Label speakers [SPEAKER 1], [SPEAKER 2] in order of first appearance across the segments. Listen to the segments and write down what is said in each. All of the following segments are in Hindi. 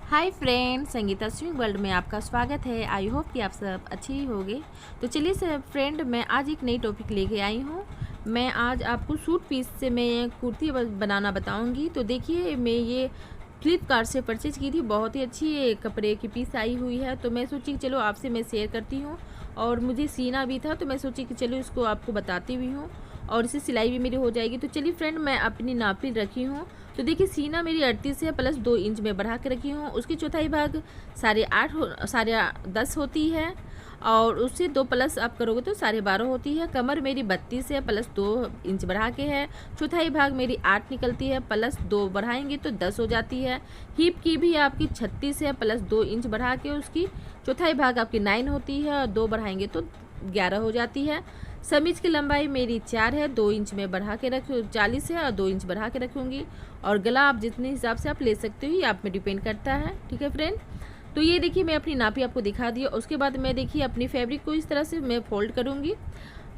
[SPEAKER 1] Hi friend, Sangeeta swing world में आपका स्वागत है। आई होप कि आप सब अच्छे ही होंगे। तो चलिए सब फ्रेंड, मैं आज एक नई टॉपिक लेके आई हूँ। मैं आज आपको सूट पीस से मैं कुर्ती बनाना बताऊँगी। तो देखिए, मैं ये फ्लिपकार्ट से परचेज़ की थी। बहुत ही अच्छी कपड़े की पीस आई हुई है। तो मैं सोची कि चलो आपसे मैं शेयर करती हूँ, और मुझे सीना भी था तो मैं सोची कि चलो इसको आपको बताती भी हूँ, और इसे सिलाई भी मेरी हो जाएगी। तो चलिए फ्रेंड, मैं अपनी नापी रखी हूँ। तो देखिए, सीना मेरी 38 है प्लस 2 इंच में बढ़ा के रखी हूँ। उसकी चौथाई भाग 10.5 होती है, और उससे 2 प्लस आप करोगे तो 12.5 होती है। कमर मेरी 32 है प्लस 2 इंच बढ़ा के है। चौथाई भाग मेरी 8 निकलती है, प्लस 2 बढ़ाएंगे तो 10 हो जाती है। हिप की भी आपकी 36 है प्लस 2 इंच बढ़ा के उसकी चौथाई भाग आपकी 9 होती है, और 2 बढ़ाएंगे तो 11 हो जाती है। समीज की लंबाई मेरी 4 है, 2 इंच में बढ़ा के रख 40 है, और 2 इंच बढ़ा के रखूँगी। और गला आप जितने हिसाब से आप ले सकते हो, ये आप में डिपेंड करता है। ठीक है फ्रेंड, तो ये देखिए मैं अपनी नापी आपको दिखा दी। उसके बाद मैं देखिए अपनी फैब्रिक को इस तरह से मैं फोल्ड करूँगी।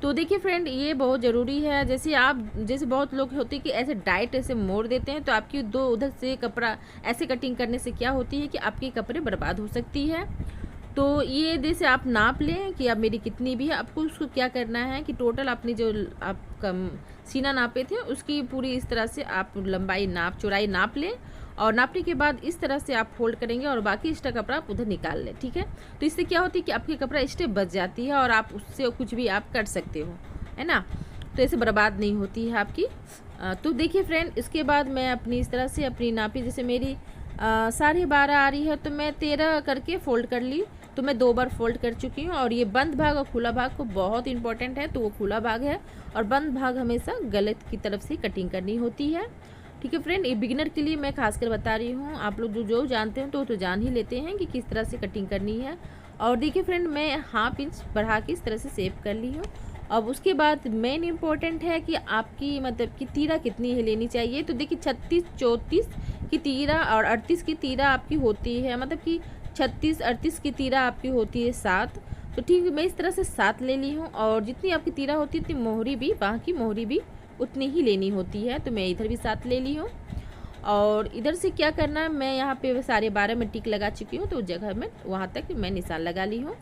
[SPEAKER 1] तो देखिए फ्रेंड, ये बहुत ज़रूरी है। जैसे बहुत लोग होते हैं कि ऐसे डाइट ऐसे मोड़ देते हैं, तो आपकी दो उधर से कपड़ा ऐसे कटिंग करने से क्या होती है कि आपके कपड़े बर्बाद हो सकती है। तो ये जैसे आप नाप लें कि अब मेरी कितनी भी है। आपको उसको क्या करना है कि टोटल अपनी जो आप कम सीना नापे थे उसकी पूरी इस तरह से आप लंबाई चौड़ाई नाप लें, और नापने के बाद इस तरह से आप फोल्ड करेंगे, और बाकी एक्स्ट्रा कपड़ा आप उधर निकाल लें। ठीक है, तो इससे क्या होती है कि आपकी कपड़ा स्टेप बच जाती है, और आप उससे कुछ भी आप कर सकते हो, है ना। तो ऐसे बर्बाद नहीं होती है आपकी। तो देखिए फ्रेंड, इसके बाद मैं अपनी इस तरह से अपनी नापी, जैसे मेरी 12.5 आ रही है, तो मैं 13 करके फ़ोल्ड कर ली। तो मैं 2 बार फोल्ड कर चुकी हूँ। और ये बंद भाग और खुला भाग को बहुत इंपॉर्टेंट है, तो वो खुला भाग है, और बंद भाग हमेशा गले की तरफ से कटिंग करनी होती है। ठीक है फ्रेंड, ये बिगिनर के लिए मैं खासकर बता रही हूँ। आप लोग जो जानते हैं तो जान ही लेते हैं कि किस तरह से कटिंग करनी है। और देखिए फ्रेंड, मैं ½ इंच बढ़ा के इस तरह से सेव कर ली हूँ। अब उसके बाद मेन इम्पोर्टेंट है कि आपकी मतलब कि तीरा कितनी है लेनी चाहिए। तो देखिए 36, 34 की तीरा और 38 की तीरा आपकी होती है, मतलब कि 36, 38 की तीरा आपकी होती है 7। तो ठीक है, मैं इस तरह से 7 ले ली हूँ। और जितनी आपकी तीरा होती है उतनी मोहरी भी, बाह की मोहरी भी उतनी ही लेनी होती है। तो मैं इधर भी 7 ले ली हूँ। और इधर से क्या करना है, मैं यहाँ पे 12.5 में टिक लगा चुकी हूँ, तो उस जगह में वहाँ तक मैं निशान लगा ली हूँ।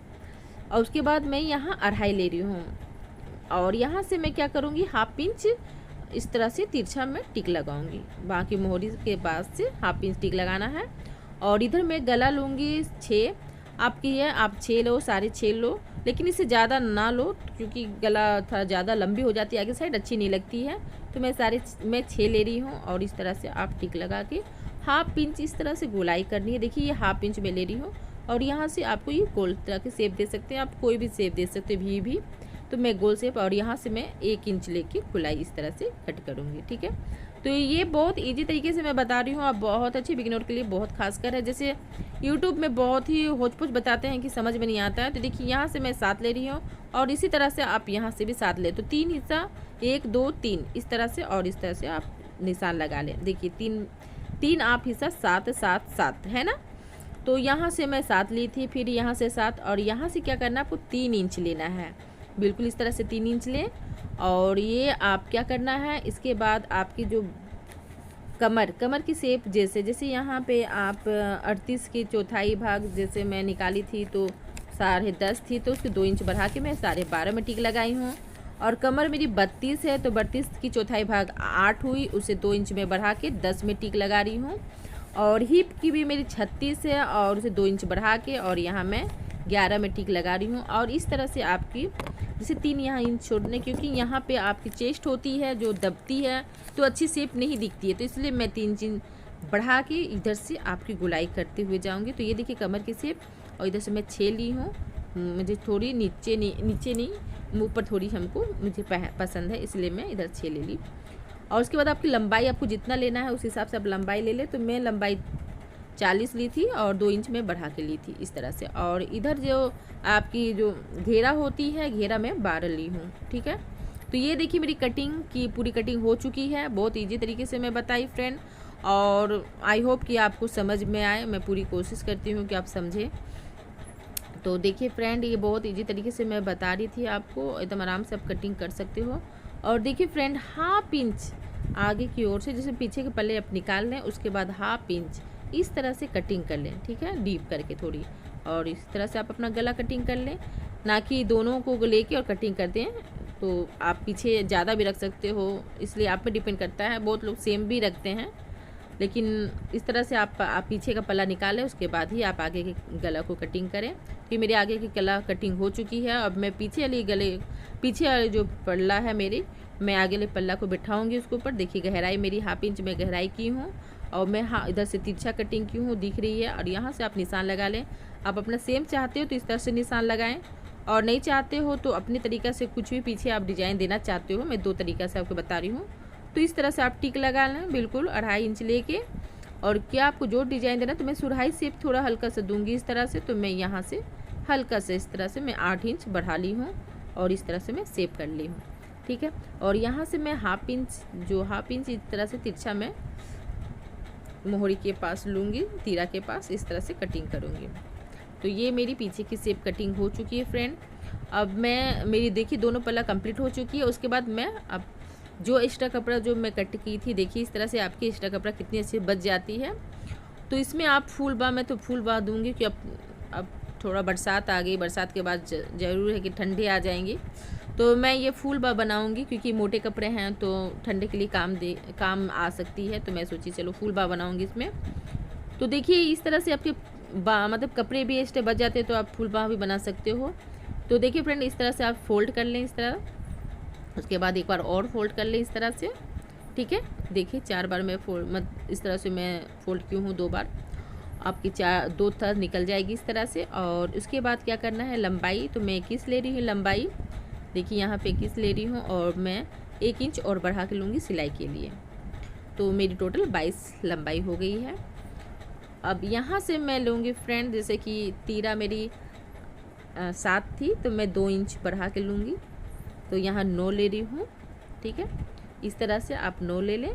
[SPEAKER 1] और उसके बाद मैं यहाँ 2.5 ले रही हूँ, और यहाँ से मैं क्या करूँगी, ½ इंच इस तरह से तिरछा में टिक लगाऊंगी। बाकी मोहरी के पास से ½ इंच टिक लगाना है। और इधर मैं गला लूँगी 6। आपकी है, आप 6 लो, 6.5 लो, लेकिन इससे ज़्यादा ना लो, क्योंकि गला थोड़ा ज़्यादा लंबी हो जाती है आगे साइड, अच्छी नहीं लगती है। तो मैं 6 ले रही हूँ, और इस तरह से आप टिक लगा के ½ इंच इस तरह से गोलाई करनी है। देखिए ये ½ इंच में ले रही हूँ, और यहाँ से आपको ये गोल तरह के शेप दे सकते हैं, आप कोई भी शेप दे सकते हैं, भी। तो मैं गोल शेप, और यहाँ से मैं 1 इंच लेके गोलाई इस तरह से कट करूँगी। ठीक है, तो ये बहुत इजी तरीके से मैं बता रही हूँ। आप बहुत अच्छे बिगिनर के लिए बहुत खासकर है। जैसे यूट्यूब में बहुत ही होच-पोच बताते हैं कि समझ में नहीं आता है। तो देखिए यहाँ से मैं 7 ले रही हूँ, और इसी तरह से आप यहाँ से भी 7 ले। तो 3 हिस्सा 1, 2, 3 इस तरह से, और इस तरह से आप निशान लगा लें। देखिए 3 आप हिस्सा 7, 7, 7 है ना। तो यहाँ से मैं 7 ली थी, फिर यहाँ से 7, और यहाँ से क्या करना है, आपको 3 इंच लेना है। बिल्कुल इस तरह से 3 इंच लें। और ये आप क्या करना है, इसके बाद आपकी जो कमर की शेप, जैसे यहाँ पे आप 38 की चौथाई भाग जैसे मैं निकाली थी तो 10.5 थी, तो उसके 2 इंच बढ़ा के मैं 12.5 में टिक लगाई हूँ। और कमर मेरी 32 है, तो 32 की चौथाई भाग 8 हुई, उसे 2 इंच में बढ़ा के 10 में टिक लगा रही हूँ। और हिप की भी मेरी 36 है, और उसे 2 इंच बढ़ा के, और यहाँ मैं 11 में टिक लगा रही हूँ। और इस तरह से आपकी जैसे 3 यहाँ इंच छोड़ने, क्योंकि यहाँ पे आपकी चेस्ट होती है जो दबती है, तो अच्छी शेप नहीं दिखती है, तो इसलिए मैं 3 इंच बढ़ा के इधर से आपकी गोलाई करते हुए जाऊँगी। तो ये देखिए कमर की शेप, और इधर से मैं 6 ली हूँ। मुझे थोड़ी नीचे नहीं ऊपर थोड़ी हमको मुझे पसंद है, इसलिए मैं इधर 6 ले ली। और उसके बाद आपकी लंबाई आपको जितना लेना है उस हिसाब से आप लंबाई ले लें। तो मैं लंबाई 40 ली थी, और 2 इंच में बढ़ा के ली थी इस तरह से। और इधर जो आपकी जो घेरा होती है, घेरा मैं 12 ली हूँ। ठीक है, तो ये देखिए मेरी कटिंग की पूरी कटिंग हो चुकी है। बहुत इजी तरीके से मैं बताई फ्रेंड, और आई होप कि आपको समझ में आए। मैं पूरी कोशिश करती हूँ कि आप समझें। तो देखिए फ्रेंड, ये बहुत इजी तरीके से मैं बता रही थी आपको, एकदम आराम से आप कटिंग कर सकते हो। और देखिए फ्रेंड, ½ इंच आगे की ओर से, जैसे पीछे के पल्ले आप निकाल लें, उसके बाद ½ इंच इस तरह से कटिंग कर लें, ठीक है, डीप करके थोड़ी। और इस तरह से आप अपना गला कटिंग कर लें, ना कि दोनों को लेके और कटिंग कर दें। तो आप पीछे ज़्यादा भी रख सकते हो, इसलिए आप पे डिपेंड करता है। बहुत लोग सेम भी रखते हैं, लेकिन इस तरह से आप पीछे का पल्ला निकाल लें, उसके बाद ही आप आगे के गला को कटिंग करें। कि मेरे आगे की गला कटिंग हो चुकी है। अब मैं पीछे वाले जो पल्ला है मेरी, मैं आगे वाले पल्ला को बिठाऊंगी उसके ऊपर। देखिए गहराई मेरी 1/2 इंच में गहराई की हूँ, और मैं इधर से तिरछा कटिंग की हूँ, दिख रही है। और यहाँ से आप निशान लगा लें। आप अपना सेम चाहते हो तो इस तरह से निशान लगाएं, और नहीं चाहते हो तो अपने तरीक़ा से कुछ भी पीछे आप डिज़ाइन देना चाहते हो, मैं 2 तरीक़ा से आपको बता रही हूँ। तो इस तरह से आप टिक लगा लें, बिल्कुल 2.5 इंच लेके। और क्या आपको जो डिज़ाइन देना, तो मैं सुराही शेप थोड़ा हल्का सा दूंगी इस तरह से। तो मैं यहाँ से हल्का से इस तरह से मैं 8 इंच बढ़ा ली हूँ, और इस तरह से मैं शेप कर ली हूँ, ठीक है। और यहाँ से मैं 1/2 इंच इस तरह से तिरछा मैं मोहरी के पास लूँगी, तीरा के पास, इस तरह से कटिंग करूँगी। तो ये मेरी पीछे की शेप कटिंग हो चुकी है फ्रेंड। अब मेरी देखिए दोनों पल्ला कंप्लीट हो चुकी है। उसके बाद मैं अब जो एक्स्ट्रा कपड़ा जो मैं कट की थी, देखिए इस तरह से आपकी एक्स्ट्रा कपड़ा कितनी अच्छी बच जाती है। तो इसमें आप फुल बाँह, मैं तो फुल बाँह दूँगी कि अब थोड़ा बरसात आ गई, बरसात के बाद ज़रूर है कि ठंडे आ जाएंगी, तो मैं ये फुल बाँह बनाऊँगी, क्योंकि मोटे कपड़े हैं तो ठंडे के लिए काम आ सकती है। तो मैं सोची चलो फुल बाँह बनाऊँगी इसमें। तो देखिए इस तरह से आपके मतलब कपड़े भी एक्स्ट्रा बच जाते हैं, तो आप फुल बाँह भी बना सकते हो। तो देखिए फ्रेंड, इस तरह से आप फोल्ड कर लें इस तरह। उसके बाद एक बार और फोल्ड कर लें इस तरह से, ठीक है। देखिए 4 बार मैं इस तरह से मैं फोल्ड की हूँ, 2 बार। आपकी 2 तरह निकल जाएगी इस तरह से। और उसके बाद क्या करना है, लंबाई, तो मैं 21 ले रही हूँ लंबाई। देखिए यहाँ पे 21 ले रही हूँ, और मैं 1 इंच और बढ़ा के लूँगी सिलाई के लिए। तो मेरी टोटल 22 लंबाई हो गई है। अब यहाँ से मैं लूँगी फ्रेंड, जैसे कि तीरा मेरी 7 थी, तो मैं 2 इंच बढ़ा के लूँगी। तो यहाँ 9 ले रही हूँ, ठीक है। इस तरह से आप 9 ले लें।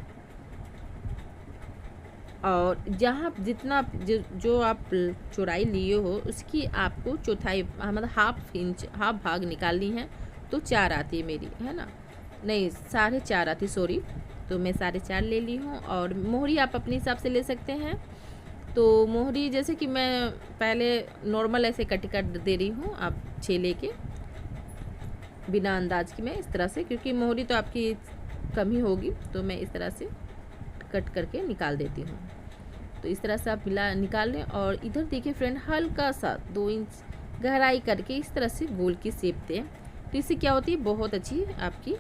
[SPEAKER 1] और जहाँ जितना जो आप चौड़ाई लिए हो, उसकी आपको चौथाई मतलब 1/2 भाग निकालनी है। तो 4 आती है मेरी, है ना, नहीं 4.5 आती, सॉरी। तो मैं 4.5 ले ली हूँ। और मोहरी आप अपने हिसाब से ले सकते हैं। तो मोहरी जैसे कि मैं पहले नॉर्मल ऐसे कट कर दे रही हूँ, आप 6 लेके, बिना अंदाज की मैं इस तरह से, क्योंकि मोहरी तो आपकी कम ही होगी, तो मैं इस तरह से कट करके निकाल देती हूँ। तो इस तरह से आप निकाल लें। और इधर देखिए फ्रेंड, हल्का सा 2 इंच गहराई करके इस तरह से गोल की शेप दें। तो इससे क्या होती है, बहुत अच्छी आपकी,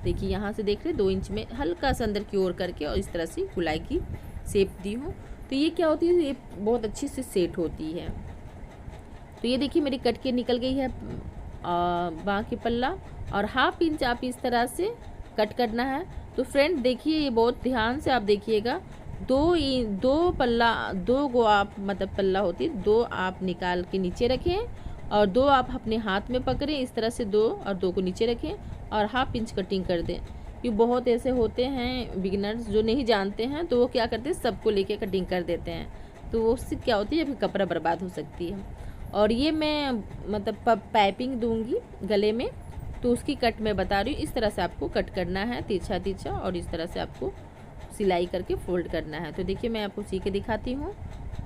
[SPEAKER 1] देखिए यहाँ से देख रहे 2 इंच में हल्का सा अंदर की ओर करके, और इस तरह से गुलाई की शेप दी हूँ। तो ये क्या होती है, ये बहुत अच्छी से सेट होती है। तो ये देखिए मेरी कट के निकल गई है बाँह की पल्ला। और 1/2 इंच आप इस तरह से कट करना है। तो फ्रेंड देखिए, ये बहुत ध्यान से आप देखिएगा, 2 पल्ला, 2 गो आप मतलब पल्ला होती है, 2 आप निकाल के नीचे रखें, और 2 आप अपने हाथ में पकड़ें इस तरह से, 2 और 2 को नीचे रखें, और 1/2 इंच कटिंग कर दें। कि बहुत ऐसे होते हैं बिगिनर्स जो नहीं जानते हैं, तो वो क्या करते हैं, सबको लेके कटिंग कर देते हैं। तो उससे क्या होती है, फिर कपड़ा बर्बाद हो सकती है। और ये मैं मतलब पाइपिंग दूंगी गले में, तो उसकी कट मैं बता रही हूँ। इस तरह से आपको कट करना है, तिरछा तिरछा, और इस तरह से आपको सिलाई करके फोल्ड करना है। तो देखिए मैं आपको सी के दिखाती हूँ,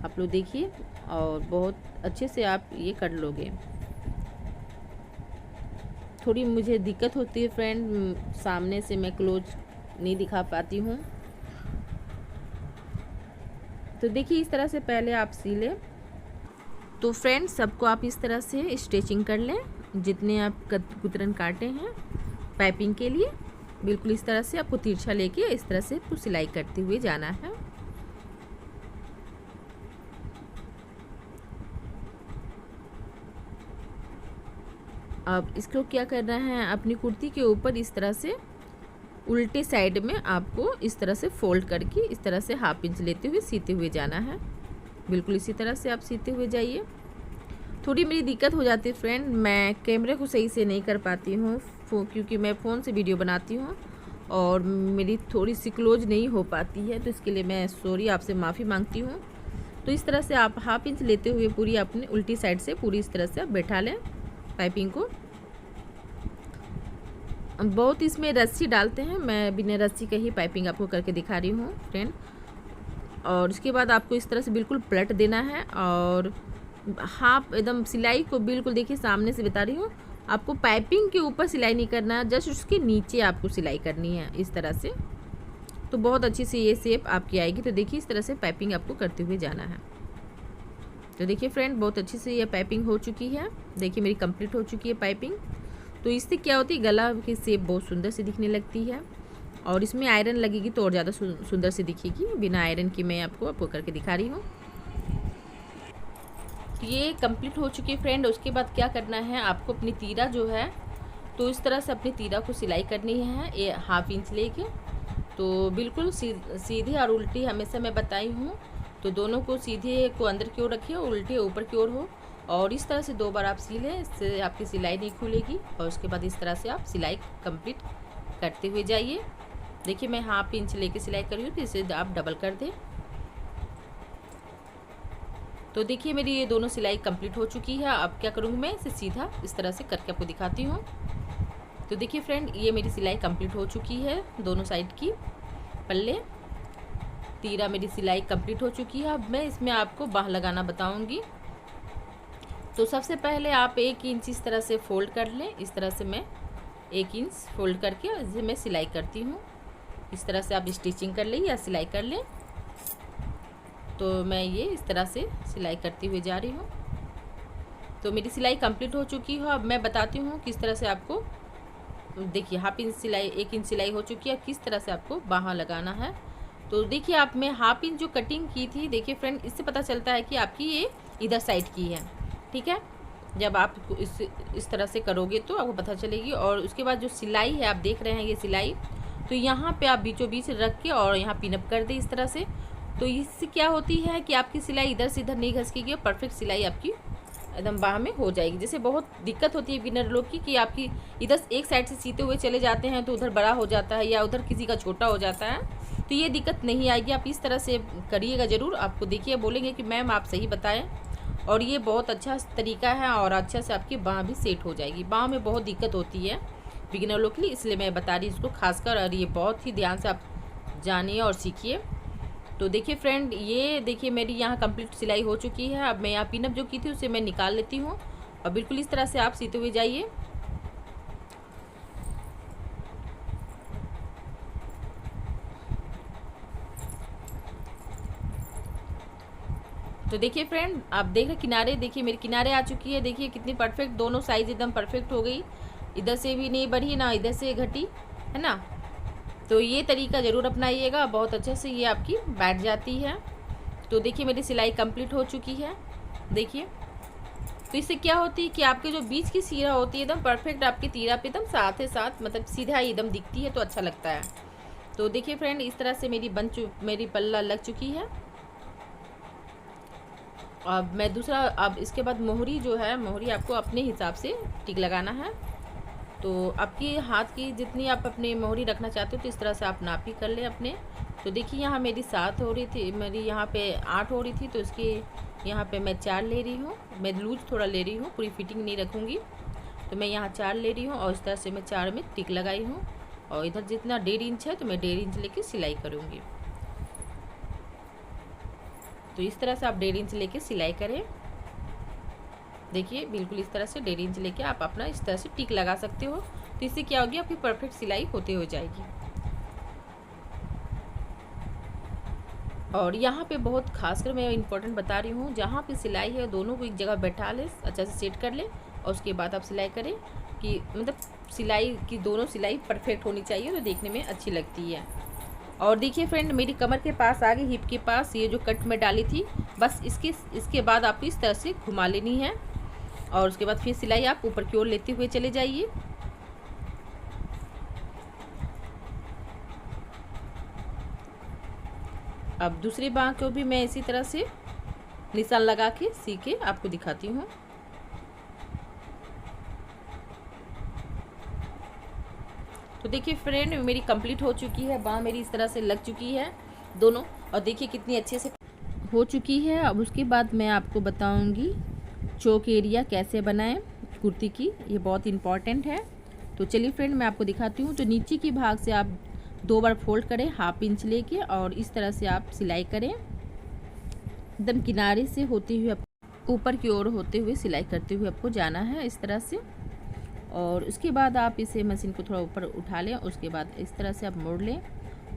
[SPEAKER 1] आप लोग देखिए, और बहुत अच्छे से आप ये कर लोगे। थोड़ी मुझे दिक्कत होती है फ्रेंड, सामने से मैं क्लोज नहीं दिखा पाती हूँ। तो देखिए इस तरह से पहले आप सी लें। तो फ्रेंड सबको आप इस तरह से स्टिचिंग कर लें, जितने आप कुतरन काटे हैं पाइपिंग के लिए, बिल्कुल इस तरह से आपको तिरछा लेके इस तरह से आपको सिलाई करते हुए जाना है। अब इसको क्या करना है, अपनी कुर्ती के ऊपर इस तरह से उल्टे साइड में आपको इस तरह से फोल्ड करके इस तरह से 1/2 इंच लेते हुए सीते हुए जाना है। बिल्कुल इसी तरह से आप सीते हुए जाइए। थोड़ी मेरी दिक्कत हो जाती है फ्रेंड, मैं कैमरे को सही से नहीं कर पाती हूँ, क्योंकि मैं फ़ोन से वीडियो बनाती हूँ और मेरी थोड़ी सी क्लोज नहीं हो पाती है, तो इसके लिए मैं सॉरी, आपसे माफ़ी मांगती हूँ। तो इस तरह से आप 1/2 इंच लेते हुए पूरी अपनी उल्टी साइड से पूरी इस तरह से आप बैठा लें पाइपिंग को। बहुत इसमें रस्सी डालते हैं, मैं बिना रस्सी का ही पाइपिंग आपको करके दिखा रही हूँ फ्रेंड। और उसके बाद आपको इस तरह से बिल्कुल पलट देना है और हाफ एकदम सिलाई को बिल्कुल देखिए सामने से बता रही हूँ, आपको पाइपिंग के ऊपर सिलाई नहीं करना है, जस्ट उसके नीचे आपको सिलाई करनी है इस तरह से। तो बहुत अच्छी सी ये शेप आपकी आएगी। तो देखिए इस तरह से पाइपिंग आपको करते हुए जाना है। तो देखिए फ्रेंड बहुत अच्छी से ये पाइपिंग हो चुकी है। देखिए मेरी कंप्लीट हो चुकी है पाइपिंग। तो इससे क्या होती है, गला की शेप बहुत सुंदर से दिखने लगती है और इसमें आयरन लगेगी तो और ज़्यादा सुंदर से दिखेगी। बिना आयरन की मैं आपको करके दिखा रही हूँ। ये कंप्लीट हो चुकी है फ्रेंड। उसके बाद क्या करना है, आपको अपनी तीरा जो है तो इस तरह से अपनी तीरा को सिलाई करनी है, ये 1/2 इंच लेके। तो बिल्कुल सीधे और उल्टी हमेशा मैं बताई हूँ। तो दोनों को सीधे को अंदर की ओर रखिए, उल्टे ऊपर की ओर हो और इस तरह से 2 बार आप सिल लें, इससे आपकी सिलाई नहीं खुलेगी। और उसके बाद इस तरह से आप सिलाई कंप्लीट करते हुए जाइए। देखिए मैं 1/2 इंच लेके सिलाई कर रही हूँ, तो इसे आप डबल कर दें। तो देखिए मेरी ये दोनों सिलाई कंप्लीट हो चुकी है। अब क्या करूँगी, मैं इसे सीधा इस तरह से करके आपको दिखाती हूँ। तो देखिए फ्रेंड ये मेरी सिलाई कंप्लीट हो चुकी है, दोनों साइड की पल्ले तीरा मेरी सिलाई कंप्लीट हो चुकी है। अब मैं इसमें आपको बाह लगाना बताऊंगी। तो सबसे पहले आप 1 इंच इस तरह से फोल्ड कर लें। इस तरह से मैं 1 इंच फोल्ड करके इसे मैं सिलाई करती हूँ। इस तरह से आप स्टिचिंग कर लें या सिलाई कर लें। तो मैं ये इस तरह से सिलाई करती हुई जा रही हूँ। तो मेरी सिलाई कंप्लीट हो चुकी है। अब मैं बताती हूँ किस तरह से आपको, देखिए 1/2 इंच सिलाई 1 इंच सिलाई हो चुकी है, किस तरह से आपको बाहाँ लगाना है। तो देखिए आप मैं 1/2 इंच जो कटिंग की थी, देखिए फ्रेंड इससे पता चलता है कि आपकी ये इधर साइड की है, ठीक है। जब आप इस तरह से करोगे तो आपको पता चलेगी। और उसके बाद जो सिलाई है आप देख रहे हैं ये सिलाई, तो यहाँ पे आप बीचों बीच रख के और यहाँ पिनअप कर दें इस तरह से। तो इससे क्या होती है कि आपकी सिलाई इधर से इधर नहीं घसकेगी, परफेक्ट सिलाई आपकी एकदम बाह में हो जाएगी। जैसे बहुत दिक्कत होती है बिगिनर लोग की कि आपकी इधर एक साइड से सीते हुए चले जाते हैं तो उधर बड़ा हो जाता है या उधर किसी का छोटा हो जाता है, तो ये दिक्कत नहीं आएगी। आप इस तरह से करिएगा ज़रूर, आपको देखिए बोलेंगे कि मैम आप सही बताएं। और ये बहुत अच्छा तरीका है और अच्छा से आपकी बाह भी सेट हो जाएगी। बाह में बहुत दिक्कत होती है बिगिनर लोग के लिए, इसलिए मैं बता रही इसको खासकर। और ये बहुत ही ध्यान से आप जानिए और सीखिए। तो देखिए फ्रेंड ये देखिए मेरी यहाँ कंप्लीट सिलाई हो चुकी है। अब मैं यहाँ पिनअप जो की थी उसे मैं निकाल लेती हूँ और बिल्कुल इस तरह से आप सीते हुए जाइए। तो देखिए फ्रेंड आप देख रहे किनारे, देखिए मेरे किनारे आ चुकी है। देखिए कितनी परफेक्ट, दोनों साइज एकदम परफेक्ट हो गई, इधर से भी नहीं बढ़ी ना इधर से घटी, है ना। तो ये तरीका ज़रूर अपनाइएगा, बहुत अच्छे से ये आपकी बैठ जाती है। तो देखिए मेरी सिलाई कंप्लीट हो चुकी है। देखिए तो इससे क्या होती है कि आपके जो बीच की सीरा होती है एकदम परफेक्ट आपकी तीरा पे एकदम साथ साथ मतलब सीधा एकदम दिखती है, तो अच्छा लगता है। तो देखिए फ्रेंड इस तरह से मेरी पल्ला लग चुकी है। अब मैं दूसरा, अब इसके बाद मोहरी जो है, मोहरी आपको अपने हिसाब से टिक लगाना है। तो आपकी हाथ की जितनी आप अपनी मोहरी रखना चाहते हो तो इस तरह से आप नापी कर लें अपने। तो देखिए यहाँ मेरी 7 हो रही थी, मेरी यहाँ पे 8 हो रही थी, तो इसकी यहाँ पे मैं 4 ले रही हूँ। मैं लूज थोड़ा ले रही हूँ, पूरी फिटिंग नहीं रखूँगी। तो मैं यहाँ 4 ले रही हूँ और इस तरह से मैं 4 में टिक लगाई हूँ। और इधर जितना 1.5 इंच है तो मैं 1.5 इंच लेके सिलाई करूँगी। तो इस तरह से आप 1.5 इंच लेके सिलाई करें। देखिए बिल्कुल इस तरह से 1.5 इंच लेके आप अपना इस तरह से टिक लगा सकते हो। तो इससे क्या होगी, आपकी परफेक्ट सिलाई होते हो जाएगी। और यहाँ पे बहुत खासकर मैं इम्पोर्टेंट बता रही हूँ, जहाँ पे सिलाई है दोनों को एक जगह बैठा ले, अच्छा से सेट कर ले और उसके बाद आप सिलाई करें कि मतलब सिलाई की दोनों सिलाई परफेक्ट होनी चाहिए, तो देखने में अच्छी लगती है। और देखिए फ्रेंड मेरी कमर के पास आ गई, हिप के पास ये जो कट में डाली थी, बस इसके बाद आपको इस तरह से घुमा लेनी है और उसके बाद फिर सिलाई आप ऊपर की ओर लेते हुए चले जाइए। अब दूसरी बाह को भी मैं इसी तरह से निशान लगा के सी के आपको दिखाती हूँ। तो देखिए फ्रेंड मेरी कंप्लीट हो चुकी है, बाह मेरी इस तरह से लग चुकी है दोनों, और देखिए कितनी अच्छे से हो चुकी है। अब उसके बाद मैं आपको बताऊंगी चोक एरिया कैसे बनाएं कुर्ती की, ये बहुत इम्पॉर्टेंट है। तो चलिए फ्रेंड मैं आपको दिखाती हूँ। तो नीचे की भाग से आप 2 बार फोल्ड करें 1/2 इंच लेके और इस तरह से आप सिलाई करें। एकदम किनारे से होते हुए ऊपर की ओर होते हुए सिलाई करते हुए आपको जाना है इस तरह से। और उसके बाद आप इसे मशीन को थोड़ा ऊपर उठा लें, उसके बाद इस तरह से आप मोड़ लें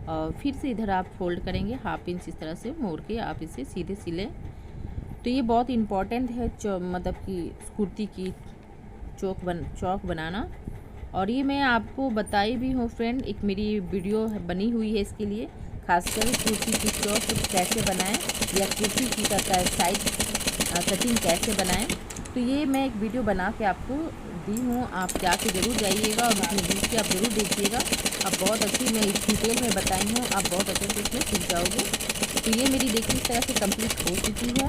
[SPEAKER 1] और फिर से इधर आप फोल्ड करेंगे 1/2 इंच इस तरह से मोड़ के आप इसे सीधे सिलें। तो ये बहुत इम्पॉर्टेंट है मतलब कि कुर्ती की चौक बनाना। और ये मैं आपको बताई भी हूँ फ्रेंड, एक मेरी वीडियो बनी हुई है इसके लिए, खासकर कुर्ती की चौक कैसे बनाएं या कुर्ती की साइड कटिंग कैसे बनाएं। तो ये मैं एक वीडियो बना के आपको दी हूँ, आप जाके ज़रूर जाइएगा और उसमें देख के आप ज़रूर देखिएगा। आप बहुत अच्छी मैं इस डिटेल में बताई हूँ, आप बहुत अच्छे से इसमें सीख जाओगे। तो ये मेरी देखिए इस तरह से कंप्लीट हो चुकी है।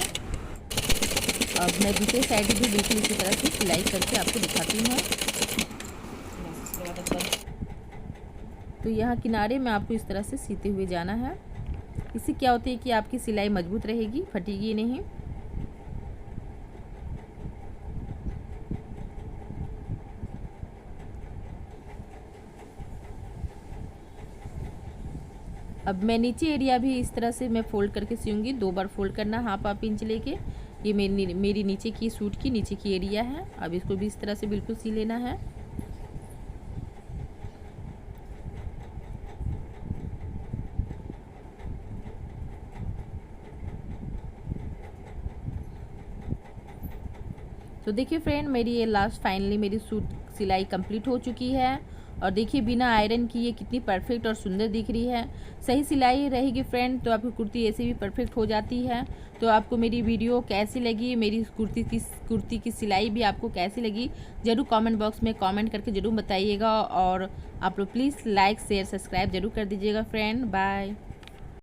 [SPEAKER 1] अब मैं दूसरे साइड भी बिल्कुल इसी तरह से सिलाई करके आपको दिखाती हूँ। तो यहाँ किनारे में आपको इस तरह से सीते हुए जाना है। इससे क्या होती है कि आपकी सिलाई मजबूत रहेगी, फटेगी नहीं। अब मैं नीचे एरिया भी इस तरह से मैं फ़ोल्ड करके सीऊँगी, 2 बार फ़ोल्ड करना 1/2 इंच लेके। ये मेरी नीचे की सूट की नीचे की एरिया है। अब इसको भी इस तरह से बिल्कुल सी लेना है। तो देखिए फ्रेंड, मेरी ये लास्ट फाइनली मेरी सूट सिलाई कंप्लीट हो चुकी है। और देखिए बिना आयरन की ये कितनी परफेक्ट और सुंदर दिख रही है। सही सिलाई रहेगी फ्रेंड तो आपकी कुर्ती ऐसे भी परफेक्ट हो जाती है। तो आपको मेरी वीडियो कैसी लगी, मेरी कुर्ती की सिलाई भी आपको कैसी लगी, ज़रूर कमेंट बॉक्स में कमेंट करके ज़रूर बताइएगा। और आप लोग प्लीज़ लाइक शेयर सब्सक्राइब ज़रूर कर दीजिएगा फ्रेंड। बाय।